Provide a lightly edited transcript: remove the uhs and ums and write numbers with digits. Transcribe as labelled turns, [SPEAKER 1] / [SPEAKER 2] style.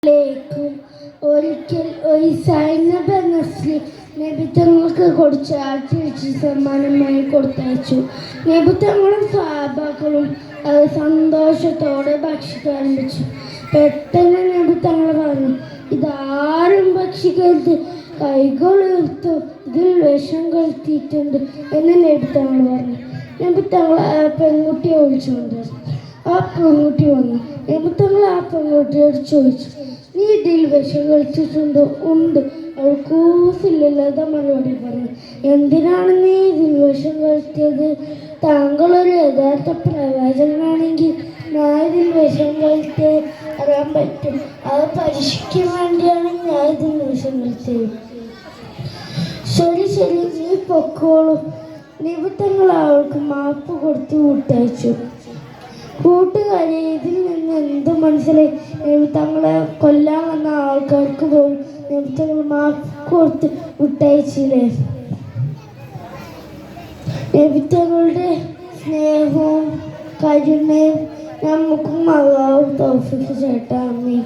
[SPEAKER 1] ലേക്കും ഒരിക്കൽ ഒരു സൈനബ നസ്ലി നബിത്തങ്ങൾക്ക് കൊടുത്ത തിരിച്ച് സമ്മാനമായി കൊടുത്തയച്ചു. നബിത്തങ്ങളും സ്വഹാബാക്കളും അത് സന്തോഷത്തോടെ ഭക്ഷിക്കാൻ ആരംഭിച്ചു. പെട്ടെന്ന് നബിത്തങ്ങൾ പറഞ്ഞു, ഇതാരും ഭക്ഷിക്കരുത്, കൈകളുയർത്തു, ഇതിൽ വിഷം കലർത്തിയിട്ടുണ്ട് എന്ന് നബിത്തങ്ങൾ പറഞ്ഞു. നബിത്തങ്ങൾ പെൺകുട്ടിയെ വിളിച്ചുകൊണ്ട് ആ പെൺകുട്ടി വന്നു. നബിത്തങ്ങൾ ആ പെൺകുട്ടിയോട് ചോദിച്ചു, നീ ഇതിൽ വിഷം കളിച്ചിട്ടുണ്ടോ? ഉണ്ട്. അവൾ കൂസില്ലാതെ മറുപടി പറഞ്ഞു, എന്തിനാണ് നീ ഇതിൽ വിഷം കളിച്ചത്? താങ്കൾ ഒരു യഥാർത്ഥ പ്രവാചകനാണെങ്കിൽ ഞാൻ ഇതിൽ വിഷം കളിച്ച് അറിയാൻ പറ്റും. അത് പരീക്ഷിക്കാൻ വേണ്ടിയാണ് ഞാൻ ഇതിൽ വിഷം കളിച്ചത്. ശരി ശരി, നീ പൊക്കോളൂ. നബിത്തങ്ങൾ അവൾക്ക് മാപ്പ് കൊടുത്ത് വിട്ടയച്ചു. കൂട്ടുകാരെ, ഇതിൽ നിന്ന് എന്ത് മനസ്സിലായി? നബിത്തങ്ങളെ കൊല്ലാൻ വന്ന ആൾക്കാർക്ക് പോലും നബിത്തങ്ങൾ മാപ്പ് കൊടുത്ത് വിട്ടയച്ചില്ലേ? നബിത്തങ്ങളുടെ സ്നേഹവും കരുണയും നമുക്കും അല്ലാഹു തൗഫീഖ് ചെയ്യട്ടെ. ആമീൻ.